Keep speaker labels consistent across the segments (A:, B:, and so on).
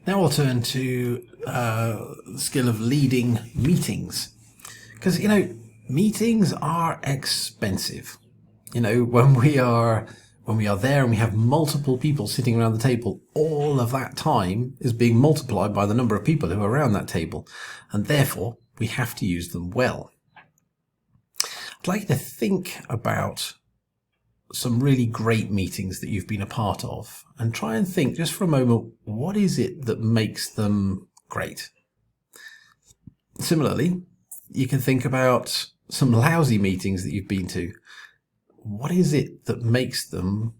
A: Now we'll turn to the skill of leading meetings. Because, meetings are expensive. When we are there and we have multiple people sitting around the table, all of that time is being multiplied by the number of people who are around that table. And therefore, we have to use them well. I'd like you to think about some really great meetings that you've been a part of and try and think just for a moment, what is it that makes them great? Similarly, you can think about some lousy meetings that you've been to. What is it that makes them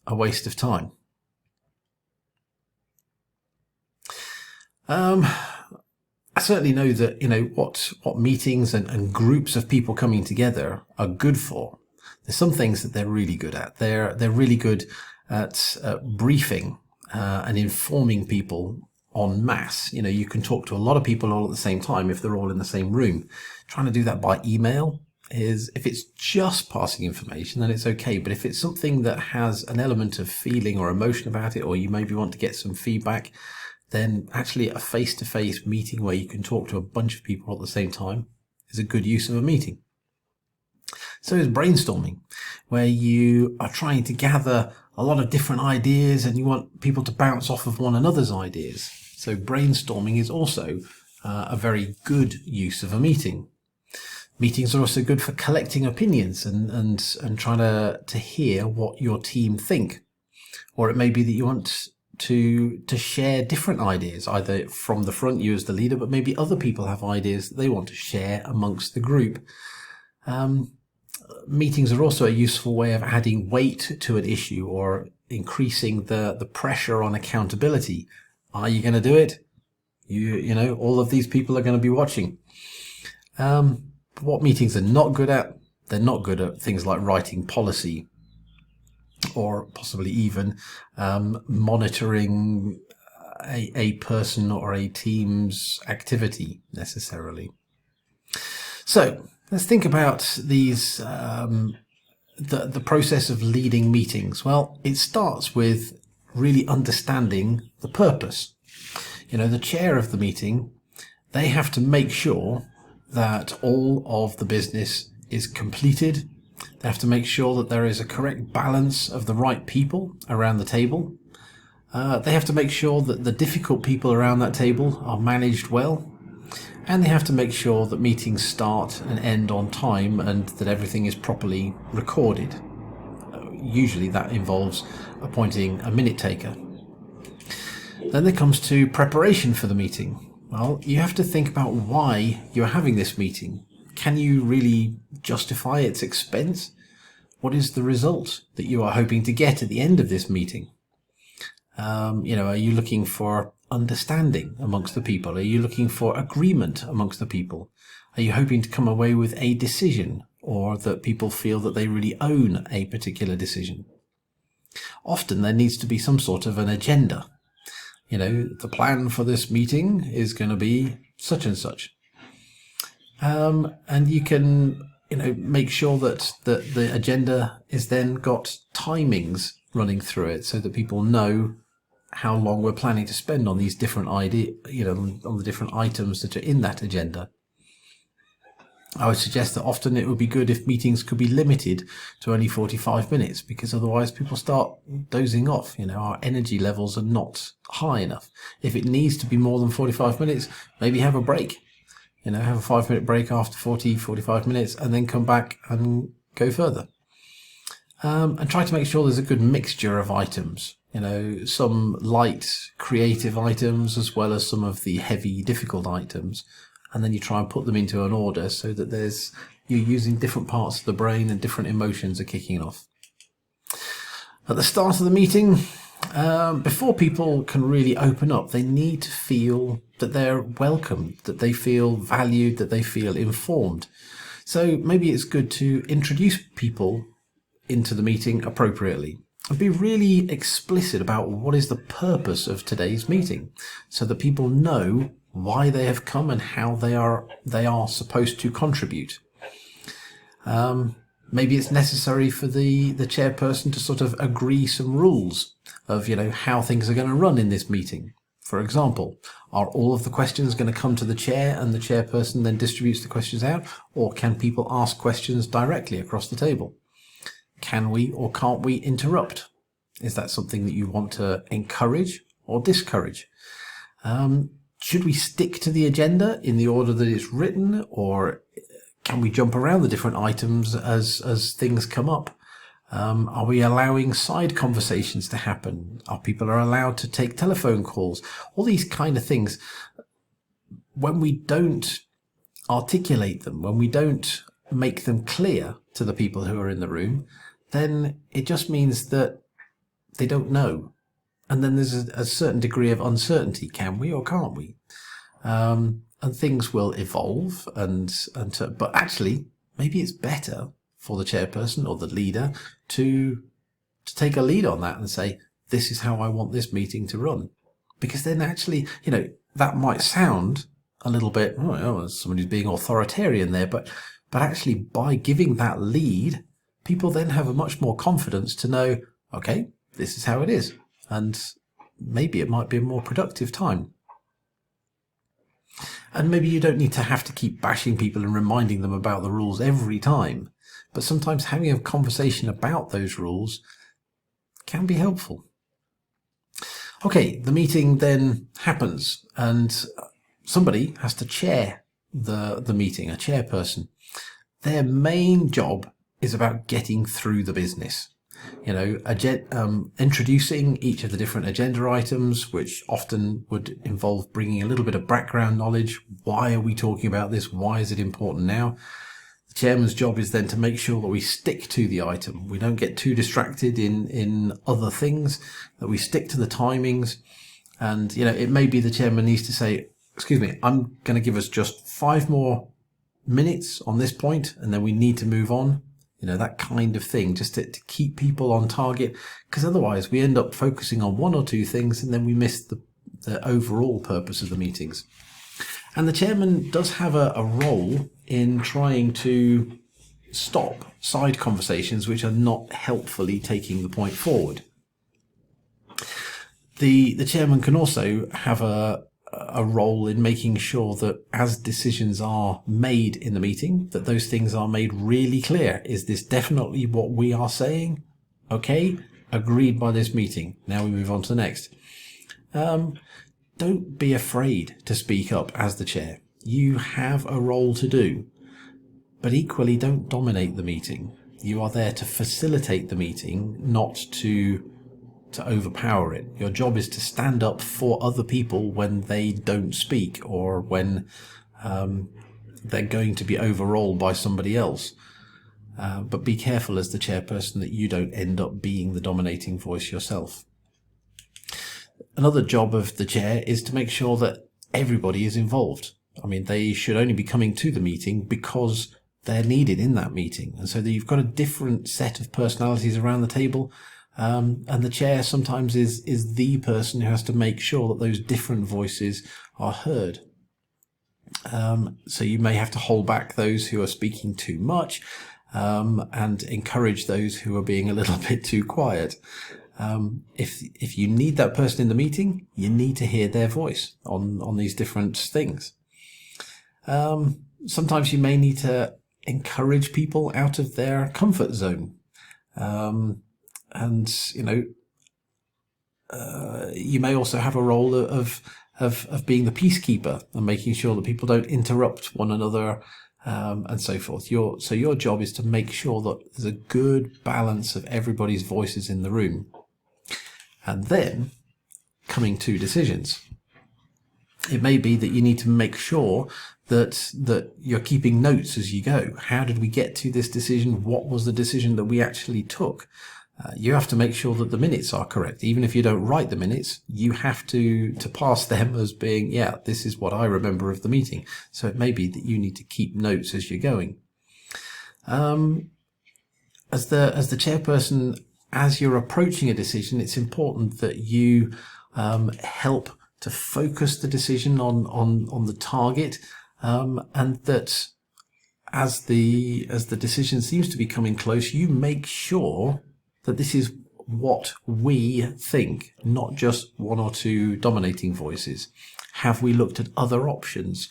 A: a waste of time? I certainly know that, what meetings and groups of people coming together are good for. There's some things that they're really good at. They're really good at briefing and informing people en masse. You can talk to a lot of people all at the same time if they're all in the same room. Trying to do that by email is, if it's just passing information, then it's okay. But if it's something that has an element of feeling or emotion about it, or you maybe want to get some feedback, then actually a face-to-face meeting where you can talk to a bunch of people at the same time is a good use of a meeting. So is brainstorming, where you are trying to gather a lot of different ideas and you want people to bounce off of one another's ideas. So brainstorming is also a very good use of a meeting. Meetings are also good for collecting opinions and trying to hear what your team think. Or it may be that you want to share different ideas, either from the front, you as the leader, but maybe other people have ideas that they want to share amongst the group. Meetings are also a useful way of adding weight to an issue or increasing the pressure on accountability. Are you going to do it? All of these people are going to be watching. What meetings are not good at? They're not good at things like writing policy or possibly even monitoring a person or a team's activity necessarily. So let's think about these, the process of leading meetings. Well, it starts with really understanding the purpose. The chair of the meeting, they have to make sure that all of the business is completed. They have to make sure that there is a correct balance of the right people around the table. They have to make sure that the difficult people around that table are managed well. And they have to make sure that meetings start and end on time and that everything is properly recorded. Usually that involves appointing a minute taker. Then there comes to preparation for the meeting. Well, you have to think about why you're having this meeting. Can you really justify its expense? What is the result that you are hoping to get at the end of this meeting? Are you looking for understanding amongst the people? Are you looking for agreement amongst the people? Are you hoping to come away with a decision, or that people feel that they really own a particular decision? Often there needs to be some sort of an agenda. The plan for this meeting is going to be such and such. And you can, make sure that the agenda is then got timings running through it so that people know how long we're planning to spend on these different on the different items that are in that agenda. I would suggest that often it would be good if meetings could be limited to only 45 minutes, because otherwise people start dozing off. Our energy levels are not high enough. If it needs to be more than 45 minutes, maybe have a break. Have a 5-minute break after 45 minutes and then come back and go further. And try to make sure there's a good mixture of items. Some light, creative items as well as some of the heavy, difficult items. And then you try and put them into an order so that you're using different parts of the brain and different emotions are kicking off. At the start of the meeting, before people can really open up, they need to feel that they're welcome, that they feel valued, that they feel informed. So maybe it's good to introduce people into the meeting appropriately and be really explicit about what is the purpose of today's meeting, so that people know why they have come and how they are supposed to contribute. Maybe it's necessary for the chairperson to sort of agree some rules of how things are going to run in this meeting. For example, are all of the questions going to come to the chair and the chairperson then distributes the questions out, or can people ask questions directly across the table? Can we or can't we interrupt? Is that something that you want to encourage or discourage? Should we stick to the agenda in the order that it's written, or can we jump around the different items as things come up? Are we allowing side conversations to happen? Are people allowed to take telephone calls? All these kind of things. When we don't articulate them, when we don't make them clear to the people who are in the room, then it just means that they don't know. And then there's a certain degree of uncertainty. Can we or can't we? And things will evolve. But actually, maybe it's better for the chairperson or the leader to take a lead on that and say, this is how I want this meeting to run. Because then actually, that might sound a little bit, somebody's being authoritarian there, but actually by giving that lead, people then have a much more confidence to know, okay, this is how it is. And maybe it might be a more productive time. And maybe you don't need to have to keep bashing people and reminding them about the rules every time. But sometimes having a conversation about those rules can be helpful. Okay, the meeting then happens and somebody has to chair the meeting, a chairperson. Their main job is about getting through the business. Introducing each of the different agenda items, which often would involve bringing a little bit of background knowledge. Why are we talking about this? Why is it important now? The chairman's job is then to make sure that we stick to the item. We don't get too distracted in other things, that we stick to the timings. And, it may be the chairman needs to say, excuse me, I'm going to give us just 5 more minutes on this point, and then we need to move on. That kind of thing, just to keep people on target, because otherwise we end up focusing on 1 or 2 things and then we miss the overall purpose of the meetings. And the chairman does have a role in trying to stop side conversations which are not helpfully taking the point forward. The chairman can also have a role in making sure that as decisions are made in the meeting, that those things are made really clear. Is this definitely what we are saying? Okay, agreed by this meeting. Now we move on to the next. Don't be afraid to speak up as the chair. You have a role to do, but equally don't dominate the meeting. You are there to facilitate the meeting, not to overpower it. Your job is to stand up for other people when they don't speak, or when they're going to be overruled by somebody else. But be careful as the chairperson that you don't end up being the dominating voice yourself. Another job of the chair is to make sure that everybody is involved. They should only be coming to the meeting because they're needed in that meeting. And so that you've got a different set of personalities around the table. And the chair sometimes is the person who has to make sure that those different voices are heard. So you may have to hold back those who are speaking too much, and encourage those who are being a little bit too quiet. If you need that person in the meeting, you need to hear their voice on these different things. Sometimes you may need to encourage people out of their comfort zone. You may also have a role of being the peacekeeper and making sure that people don't interrupt one another, and so forth. So your job is to make sure that there's a good balance of everybody's voices in the room. And then coming to decisions. It may be that you need to make sure that you're keeping notes as you go. How did we get to this decision? What was the decision that we actually took? You have to make sure that the minutes are correct. Even if you don't write the minutes, you have to pass them as being, this is what I remember of the meeting. So it may be that you need to keep notes as you're going. As the chairperson, as you're approaching a decision, it's important that you help to focus the decision on the target, and that as the decision seems to be coming close, you make sure that this is what we think, not just one or two dominating voices? Have we looked at other options?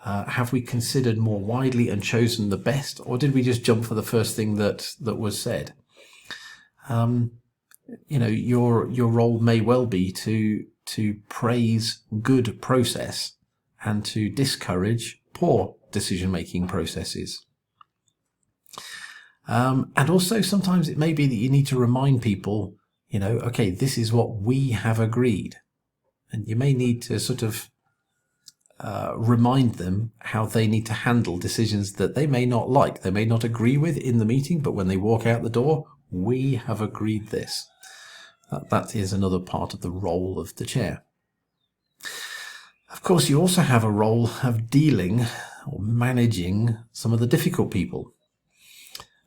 A: Have we considered more widely and chosen the best, or did we just jump for the first thing that was said? Your role may well be to praise good process and to discourage poor decision-making processes. And also sometimes it may be that you need to remind people, okay, this is what we have agreed. And you may need to sort of remind them how they need to handle decisions that they may not like, they may not agree with in the meeting, but when they walk out the door, we have agreed this. That is another part of the role of the chair. Of course, you also have a role of dealing or managing some of the difficult people.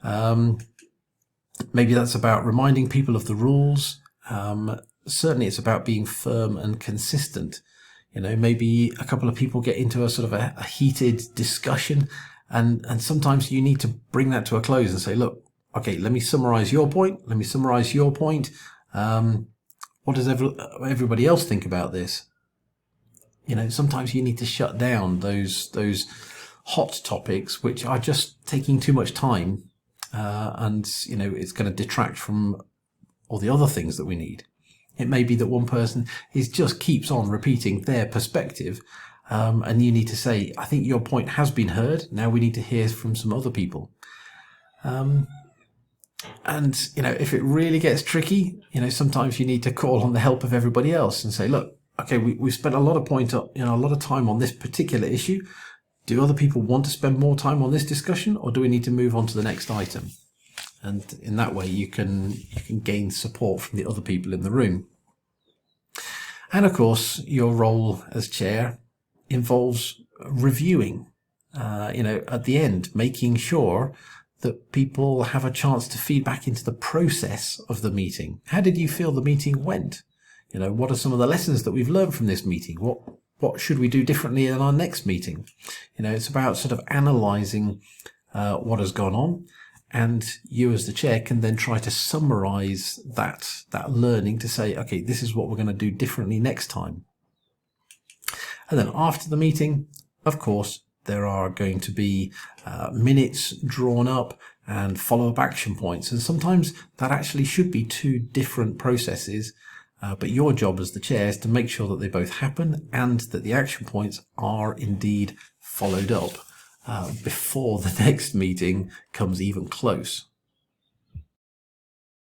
A: Maybe that's about reminding people of the rules. Certainly it's about being firm and consistent. Maybe a couple of people get into a sort of a heated discussion, and sometimes you need to bring that to a close and say, look, okay, let me summarize your point. Let me summarize your point. What does everybody else think about this? Sometimes you need to shut down those hot topics which are just taking too much time, and it's going to detract from all the other things that we need. It may be that one person just keeps on repeating their perspective, and you need to say, I think your point has been heard. Now we need to hear from some other people. And if it really gets tricky, sometimes you need to call on the help of everybody else and say, look, okay, we've spent a lot of time on this particular issue. Do other people want to spend more time on this discussion, or do we need to move on to the next item? And in that way, you can gain support from the other people in the room. And of course, your role as chair involves reviewing, at the end, making sure that people have a chance to feed back into the process of the meeting. How did you feel the meeting went? What are some of the lessons that we've learned from this meeting? What should we do differently in our next meeting? It's about sort of analysing what has gone on, and you as the chair can then try to summarize that learning to say, okay, this is what we're going to do differently next time. And then after the meeting, of course, there are going to be minutes drawn up and follow-up action points. And sometimes that actually should be two different processes, but your job as the chair is to make sure that they both happen and that the action points are indeed followed up before the next meeting comes even close.